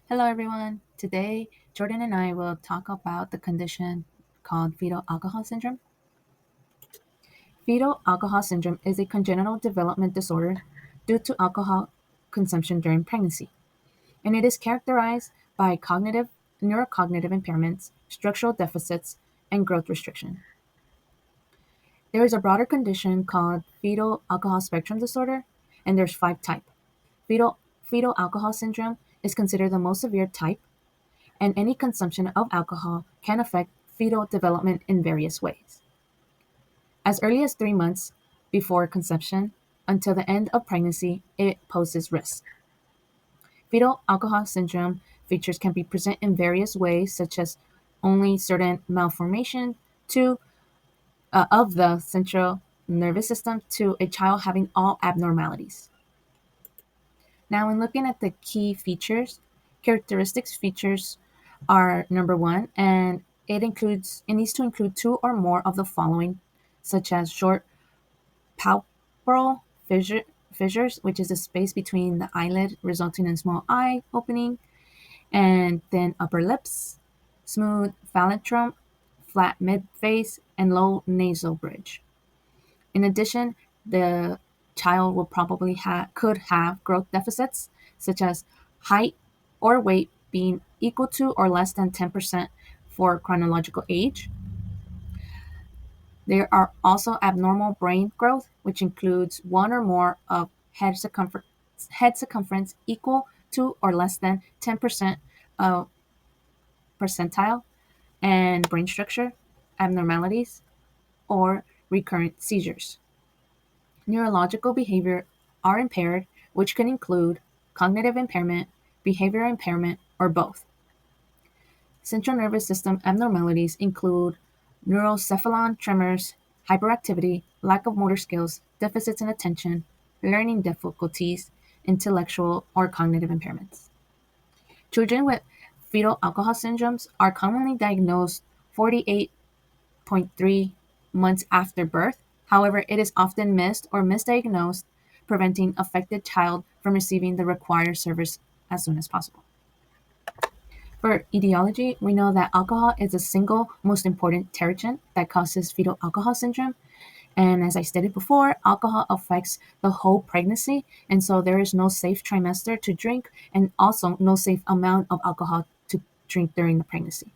Hello, everyone. Today, Jordan and I will talk about the condition called fetal alcohol syndrome. Fetal alcohol syndrome is a congenital development disorder due to alcohol consumption during pregnancy, and it is characterized by neurocognitive impairments, structural deficits, and growth restriction. There is a broader condition called fetal alcohol spectrum disorder, and there's five types. Fetal alcohol syndrome is considered the most severe type, and any consumption of alcohol can affect fetal development in various ways. As early as 3 months before conception until the end of pregnancy, it poses risk. Fetal alcohol syndrome features can be present in various ways, such as only certain malformation to of the central nervous system to a child having all abnormalities. Now, when looking at the key features, characteristics features are number one, and it needs to include two or more of the following, such as short palpebral fissures, which is the space between the eyelid, resulting in small eye opening, and thin upper lips, smooth phalanx, flat mid face, and low nasal bridge. In addition, the child will probably could have growth deficits such as height or weight being equal to or less than 10% for chronological age. There are also abnormal brain growth, which includes one or more of head circumference equal to or less than 10% of percentile, and brain structure abnormalities or recurrent seizures. Neurological behavior are impaired, which can include cognitive impairment, behavioral impairment, or both. Central nervous system abnormalities include neurocephalon tremors, hyperactivity, lack of motor skills, deficits in attention, learning difficulties, intellectual or cognitive impairments. Children with fetal alcohol syndromes are commonly diagnosed 48.3 months after birth. However, it is often missed or misdiagnosed, preventing affected child from receiving the required service as soon as possible. For etiology, we know that alcohol is the single most important terragent that causes fetal alcohol syndrome. And as I stated before, alcohol affects the whole pregnancy, and so there is no safe trimester to drink, and also no safe amount of alcohol to drink during the pregnancy.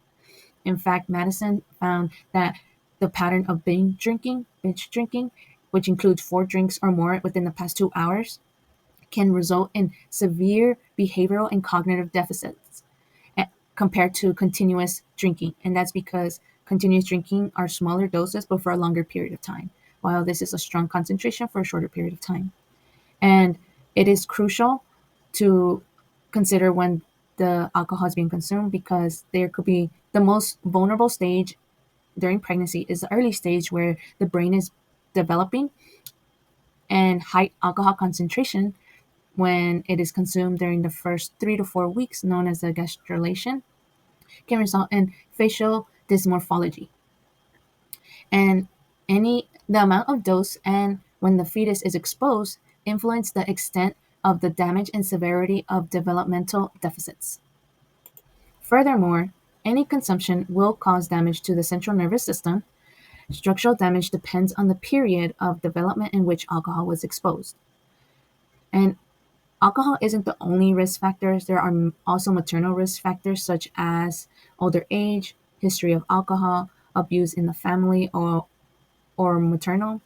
In fact, Madison found that the pattern of binge drinking, which includes 4 drinks or more within the past 2 hours, can result in severe behavioral and cognitive deficits compared to continuous drinking. And that's because continuous drinking are smaller doses but for a longer period of time, while this is a strong concentration for a shorter period of time. And it is crucial to consider when the alcohol is being consumed because there could be the most vulnerable stage during pregnancy is the early stage where the brain is developing, and high alcohol concentration when it is consumed during the first 3 to 4 weeks, known as the gastrulation, can result in facial dysmorphology. And the amount of dose and when the fetus is exposed influence the extent of the damage and severity of developmental deficits. Furthermore, any consumption will cause damage to the central nervous system. Structural damage depends on the period of development in which alcohol was exposed. And alcohol isn't the only risk factors. There are also maternal risk factors such as older age, history of alcohol, abuse in the family or maternal,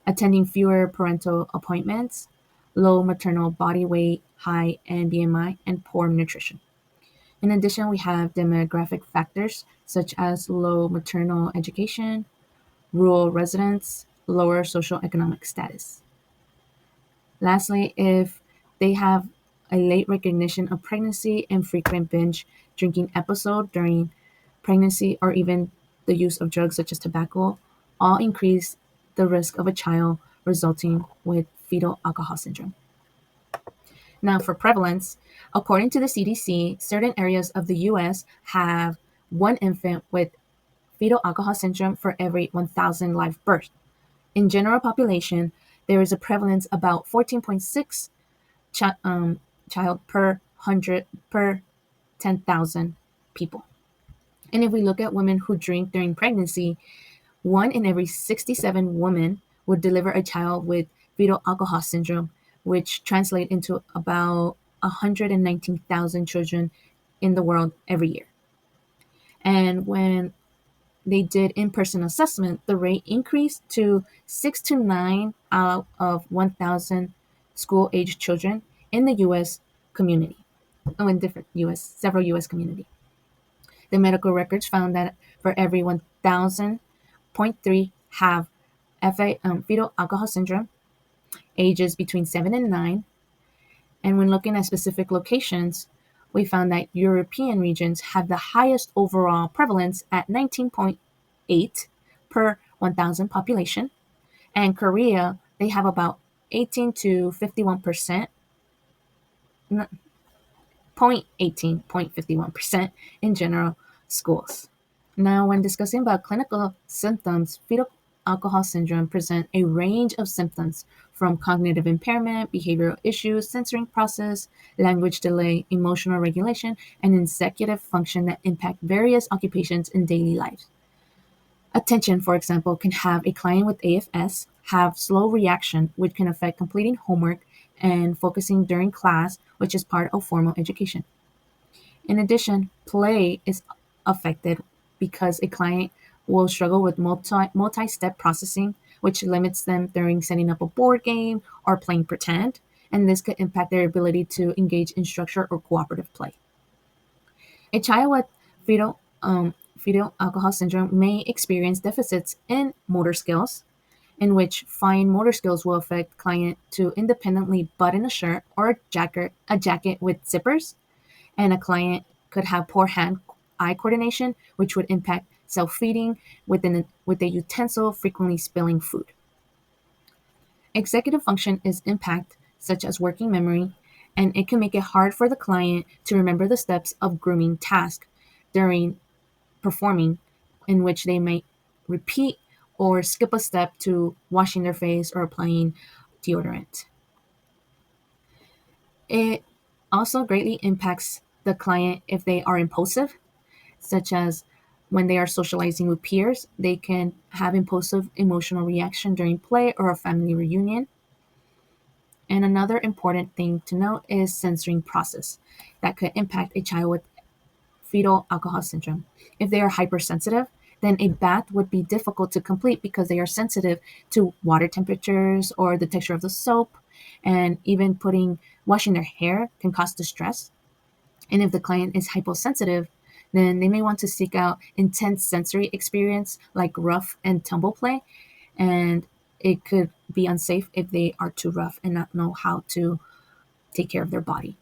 attending fewer parental appointments, low maternal body weight, high and BMI, and poor nutrition. In addition, we have demographic factors such as low maternal education, rural residents, lower socioeconomic status. Lastly, if they have a late recognition of pregnancy and frequent binge drinking episode during pregnancy or even the use of drugs such as tobacco, all increase the risk of a child resulting with fetal alcohol syndrome. Now, for prevalence, according to the CDC, certain areas of the US have one infant with fetal alcohol syndrome for every 1,000 live births. In general population, there is a prevalence about 14.6 child per 10,000 people. And if we look at women who drink during pregnancy, one in every 67 women would deliver a child with fetal alcohol syndrome, which translates into about 119,000 children in the world every year. And when they did in-person assessment, the rate increased to 6 to 9 out of 1,000 school-aged children in the U.S. community, in different several U.S. community. The medical records found that for every 1,000, point 3 have fetal alcohol syndrome, ages between 7 and 9. And when looking at specific locations, we found that European regions have the highest overall prevalence at 19.8 per 1,000 population. And Korea, they have about 18 to 51%, 0.51% in general schools. Now, when discussing about clinical symptoms, fetal alcohol syndrome present a range of symptoms from cognitive impairment, behavioral issues, sensory process, language delay, emotional regulation, and executive function that impact various occupations in daily life. Attention, for example, can have a client with AFS have slow reaction, which can affect completing homework and focusing during class, which is part of formal education. In addition, play is affected because a client will struggle with multi-step processing, which limits them during setting up a board game or playing pretend, and this could impact their ability to engage in structure or cooperative play. A child with fetal alcohol syndrome may experience deficits in motor skills, in which fine motor skills will affect client to independently button a shirt or a jacket with zippers, and a client could have poor hand-eye coordination, which would impact self-feeding with a utensil frequently spilling food. Executive function is impact, such as working memory, and it can make it hard for the client to remember the steps of grooming task during performing, in which they may repeat or skip a step to washing their face or applying deodorant. It also greatly impacts the client if they are impulsive, such as when they are socializing with peers, they can have impulsive emotional reaction during play or a family reunion. And another important thing to note is sensory process that could impact a child with fetal alcohol syndrome. If they are hypersensitive, then a bath would be difficult to complete because they are sensitive to water temperatures or the texture of the soap, and even washing their hair can cause distress. And if the client is hyposensitive, then they may want to seek out intense sensory experience like rough and tumble play, and it could be unsafe if they are too rough and not know how to take care of their body.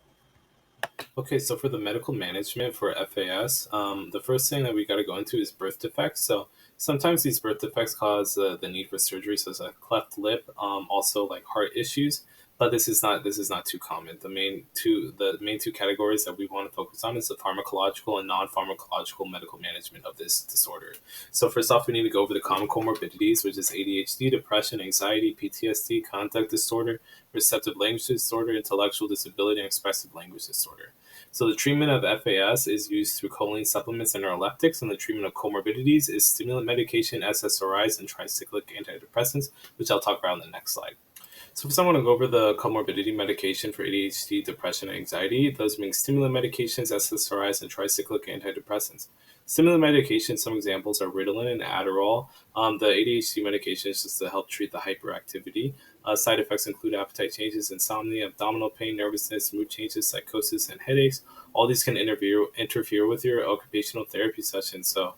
Okay, so for the medical management for FAS, the first thing that we got to go into is birth defects. So sometimes these birth defects cause the need for surgery, such as a cleft lip, also like heart issues. But this is not too common. The main two categories that we want to focus on is the pharmacological and non-pharmacological medical management of this disorder. So first off, we need to go over the common comorbidities, which is ADHD, depression, anxiety, PTSD, conduct disorder, receptive language disorder, intellectual disability, and expressive language disorder. So the treatment of FAS is used through choline supplements and neuroleptics, and the treatment of comorbidities is stimulant medication, SSRIs, and tricyclic antidepressants, which I'll talk about in the next slide. So if someone to go over the comorbidity medication for ADHD, depression, and anxiety, those being stimulant medications, SSRIs, and tricyclic antidepressants. Stimulant medications, some examples are Ritalin and Adderall. The ADHD medication is just to help treat the hyperactivity. Side effects include appetite changes, insomnia, abdominal pain, nervousness, mood changes, psychosis, and headaches. All these can interfere with your occupational therapy session. So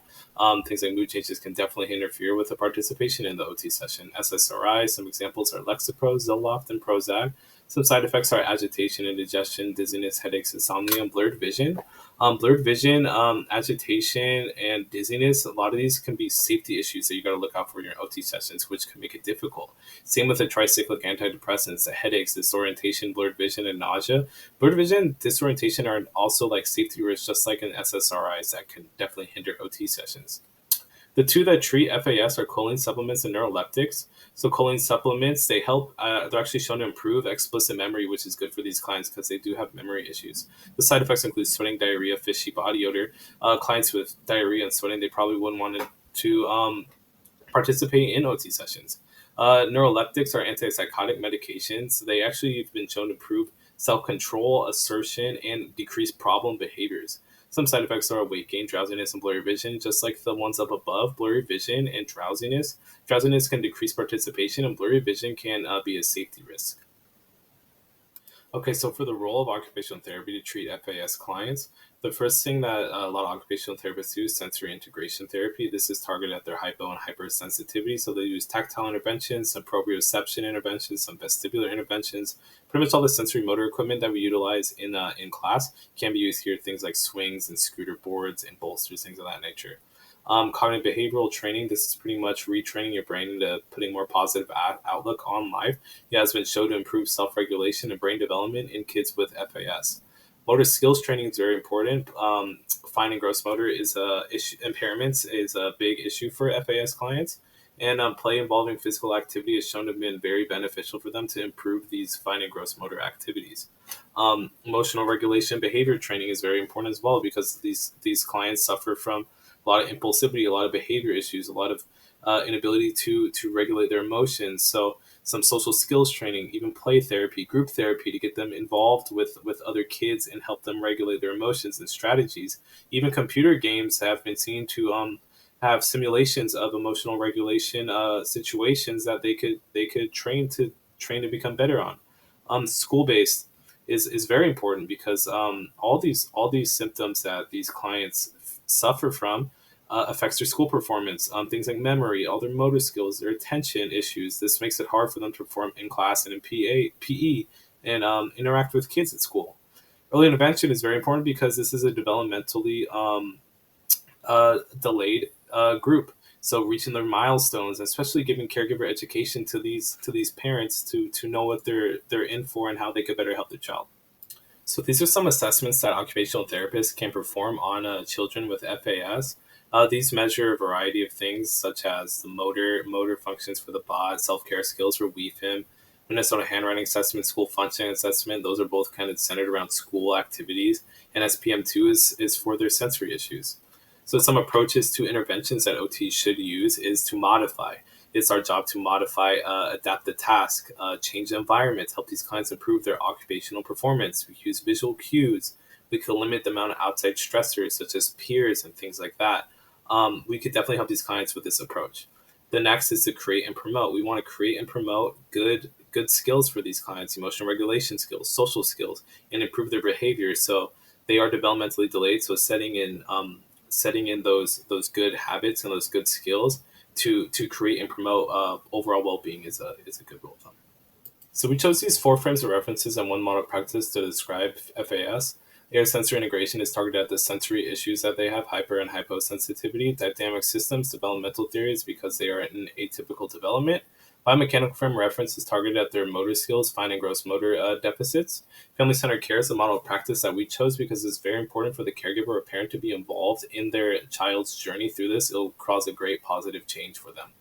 things like mood changes can definitely interfere with the participation in the OT session. SSRI, some examples are Lexapro, Zoloft, and Prozac. Some side effects are agitation, indigestion, dizziness, headaches, insomnia, and blurred vision. Blurred vision, agitation, and dizziness, a lot of these can be safety issues that you got to look out for in your OT sessions, which can make it difficult. Same with the tricyclic antidepressants, the headaches, disorientation, blurred vision, and nausea. Blurred vision, disorientation are also like safety risks, just like in SSRIs that can definitely hinder OT sessions. The two that treat FAS are choline supplements and neuroleptics. So choline supplements, they help. They're actually shown to improve explicit memory, which is good for these clients because they do have memory issues. The side effects include sweating, diarrhea, fishy body odor. Clients with diarrhea and sweating, they probably wouldn't want to participate in OT sessions. Neuroleptics are antipsychotic medications. They actually have been shown to improve self control, assertion, and decrease problem behaviors. Some side effects are weight gain, drowsiness, and blurry vision, just like the ones up above. Blurry vision and drowsiness. Drowsiness can decrease participation, and blurry vision can be a safety risk. Okay, so for the role of occupational therapy to treat FAS clients, the first thing that a lot of occupational therapists do is sensory integration therapy. This is targeted at their hypo and hypersensitivity. So they use tactile interventions, some proprioception interventions, some vestibular interventions. Pretty much all the sensory motor equipment that we utilize in class can be used here. Things like swings and scooter boards and bolsters, things of that nature. Cognitive behavioral training. This is pretty much retraining your brain into putting more positive outlook on life. It has been shown to improve self-regulation and brain development in kids with FAS. Motor skills training is very important. Fine and gross motor is impairments is a big issue for FAS clients, and play involving physical activity has shown to have been very beneficial for them to improve these fine and gross motor activities. Emotional regulation behavior training is very important as well because these clients suffer from a lot of impulsivity, a lot of behavior issues, a lot of inability to regulate their emotions. So some social skills training, even play therapy, group therapy to get them involved with other kids and help them regulate their emotions and strategies. Even computer games have been seen to have simulations of emotional regulation situations that they could train to become better on. School based is very important because all these symptoms that these clients suffer from affects their school performance, things like memory, all their motor skills, their attention issues. This makes it hard for them to perform in class and in PE and interact with kids at school. Early intervention is very important because this is a developmentally delayed group. So reaching their milestones, especially giving caregiver education to these parents to know what they're in for and how they could better help their child. So these are some assessments that occupational therapists can perform on children with FAS. These measure a variety of things, such as the motor functions for the BOD, self care skills for WeFim, Minnesota handwriting assessment, school functioning assessment. Those are both kind of centered around school activities, and SPM2 is for their sensory issues. So some approaches to interventions that OT should use is to modify. It's our job to modify, adapt the task, change the environment, help these clients improve their occupational performance. We use visual cues. We could limit the amount of outside stressors, such as peers and things like that. We could definitely help these clients with this approach. The next is to create and promote. We want to create and promote good skills for these clients, emotional regulation skills, social skills, and improve their behavior. So they are developmentally delayed. So setting in those good habits and those good skills to create and promote overall well-being is a good rule of thumb. So we chose these four frames of references and one model practice to describe FAS. Air sensory integration is targeted at the sensory issues that they have, hyper and hyposensitivity. Dynamic systems, developmental theories, because they are in atypical development. Biomechanical frame reference is targeted at their motor skills, fine and gross motor deficits. Family-centered care is the model of practice that we chose because it's very important for the caregiver or parent to be involved in their child's journey through this. It'll cause a great positive change for them.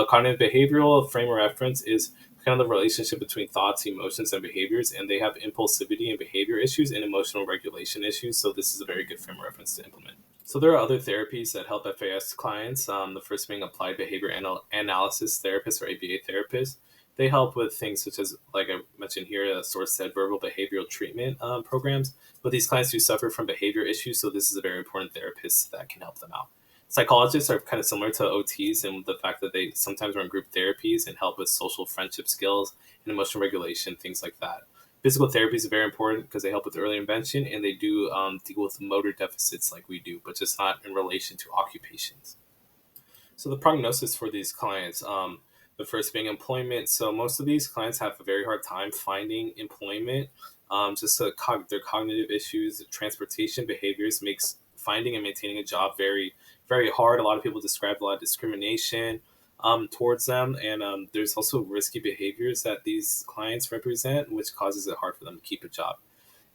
Cognitive behavioral frame of reference is kind of the relationship between thoughts, emotions, and behaviors, and they have impulsivity and behavior issues and emotional regulation issues. So this is a very good frame of reference to implement. So there are other therapies that help FAS clients. The first being applied behavior analysis therapists or ABA therapists. They help with things such as, like I mentioned here, a source said verbal behavioral treatment programs. But these clients do suffer from behavior issues, so this is a very important therapist that can help them out. Psychologists are kind of similar to OTs in the fact that they sometimes run group therapies and help with social friendship skills and emotional regulation, things like that. Physical therapy is very important because they help with early intervention and they do deal with motor deficits like we do, but just not in relation to occupations. So the prognosis for these clients, the first being employment. So most of these clients have a very hard time finding employment. Their cognitive issues, transportation behaviors makes finding and maintaining a job very, very hard. A lot of people describe a lot of discrimination towards them, and there's also risky behaviors that these clients represent, which causes it hard for them to keep a job.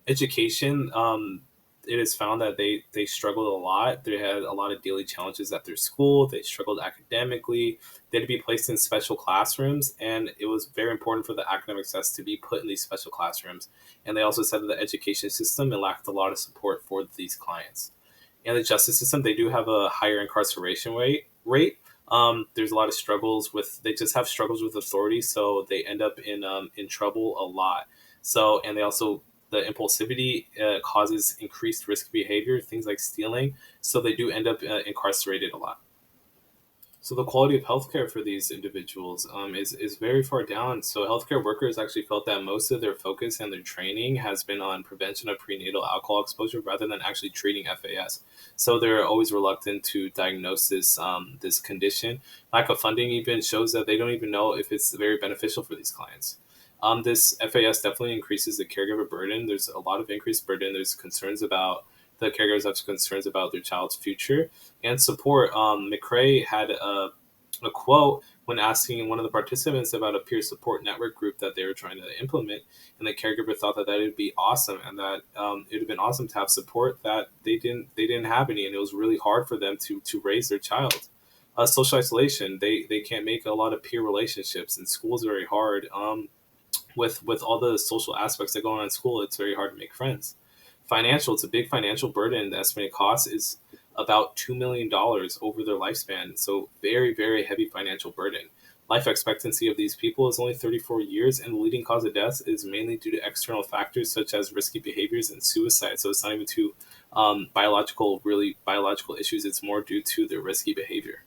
Education it is found that they struggled a lot. They had a lot of daily challenges at their school. They struggled academically. They had to be placed in special classrooms, and it was very important for the academic success to be put in these special classrooms. And they also said that the education system, it lacked a lot of support for these clients. And the justice system, they do have a higher incarceration rate. There's a lot of struggles with, they just have struggles with authority, so they end up in trouble a lot. So, and they also, the impulsivity causes increased risk behavior, things like stealing. So they do end up incarcerated a lot. So the quality of healthcare for these individuals is very far down. So healthcare workers actually felt that most of their focus and their training has been on prevention of prenatal alcohol exposure rather than actually treating FAS. So they're always reluctant to diagnose this condition. Lack of funding even shows that they don't even know if it's very beneficial for these clients. This FAS definitely increases the caregiver burden. There's a lot of increased burden. There's concerns about, the caregivers have concerns about their child's future and support. McRae had a quote when asking one of the participants about a peer support network group that they were trying to implement, and the caregiver thought that that would be awesome, and that it would have been awesome to have support that they didn't have any, and it was really hard for them to raise their child. Social isolation, they can't make a lot of peer relationships, and school's very hard. With all the social aspects that go on in school, it's very hard to make friends. Financial, it's a big financial burden. The estimated cost is about $2 million over their lifespan. So very heavy financial burden. Life expectancy of these people is only 34 years, and the leading cause of death is mainly due to external factors such as risky behaviors and suicide. So it's not even to biological issues. It's more due to their risky behavior.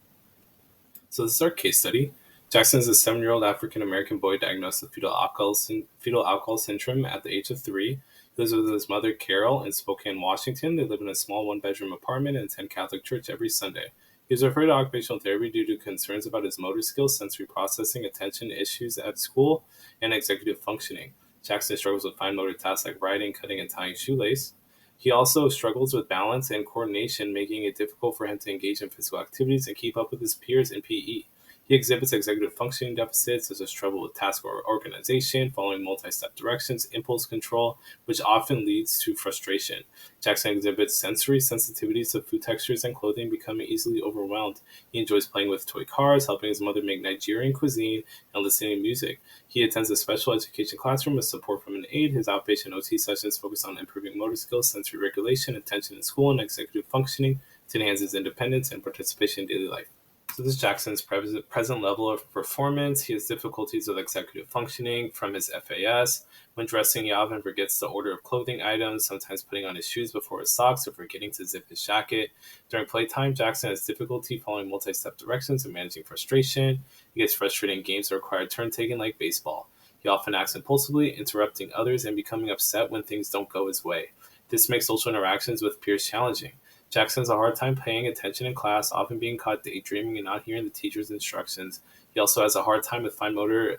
So this is our case study. Jackson is a 7-year-old African American boy diagnosed with fetal alcohol syndrome at the age of 3. He lives with his mother, Carol, in Spokane, Washington. They live in a small one-bedroom apartment and attend Catholic church every Sunday. He was referred to occupational therapy due to concerns about his motor skills, sensory processing, attention issues at school, and executive functioning. Jackson struggles with fine motor tasks like writing, cutting, and tying shoelace. He also struggles with balance and coordination, making it difficult for him to engage in physical activities and keep up with his peers in PE. He exhibits executive functioning deficits such as trouble with task or organization, following multi-step directions, impulse control, which often leads to frustration. Jackson exhibits sensory sensitivities to food textures and clothing, becoming easily overwhelmed. He enjoys playing with toy cars, helping his mother make Nigerian cuisine, and listening to music. He attends a special education classroom with support from an aide. His outpatient OT sessions focus on improving motor skills, sensory regulation, attention in school, and executive functioning to enhance his independence and participation in daily life. So this is Jackson's present level of performance. He has difficulties with executive functioning from his FAS. When dressing, he often forgets the order of clothing items, sometimes putting on his shoes before his socks or forgetting to zip his jacket. During playtime, Jackson has difficulty following multi-step directions and managing frustration. He gets frustrated in games that require turn-taking like baseball. He often acts impulsively, interrupting others and becoming upset when things don't go his way. This makes social interactions with peers challenging. Jackson has a hard time paying attention in class, often being caught daydreaming and not hearing the teacher's instructions. He also has a hard time with fine motor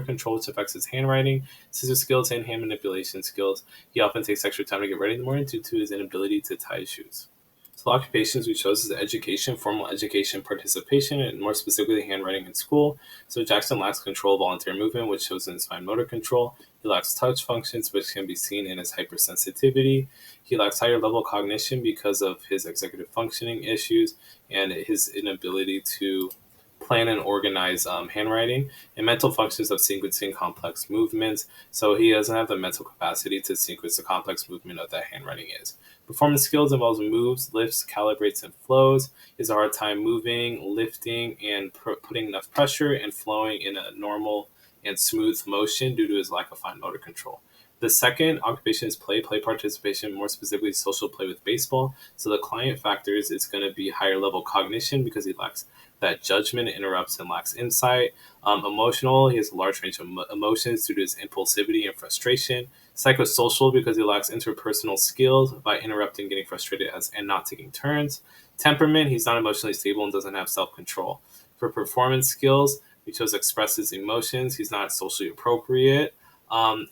control, which affects his handwriting, scissor skills, and hand manipulation skills. He often takes extra time to get ready in the morning due to his inability to tie his shoes. So the occupations we chose is education, formal education, participation, and more specifically handwriting in school. So Jackson lacks control of voluntary movement, which shows in his fine motor control. He lacks touch functions, which can be seen in his hypersensitivity. He lacks higher level cognition because of his executive functioning issues and his inability to plan and organize handwriting and mental functions of sequencing complex movements. So he doesn't have the mental capacity to sequence the complex movement of that handwriting is. Performance skills involves moves, lifts, calibrates, and flows. He has a hard time moving, lifting, and putting enough pressure and flowing in a normal and smooth motion due to his lack of fine motor control. The second occupation is play participation, more specifically social play with baseball. So the client factors is going to be higher level cognition because he lacks that judgment, interrupts and lacks insight. Emotional, he has a large range of emotions due to his impulsivity and frustration. Psychosocial, because he lacks interpersonal skills by interrupting, getting frustrated and not taking turns. Temperament, he's not emotionally stable and doesn't have self-control. For performance skills, he chose expresses emotions. He's not socially appropriate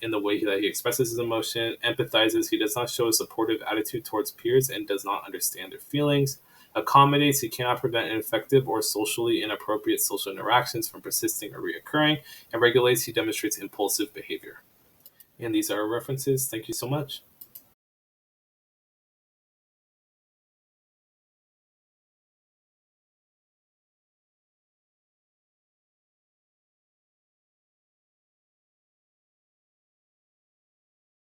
in the way that he expresses his emotion. Empathizes, he does not show a supportive attitude towards peers and does not understand their feelings. Accommodates, he cannot prevent ineffective or socially inappropriate social interactions from persisting or reoccurring. And regulates, he demonstrates impulsive behavior. And these are our references. Thank you so much.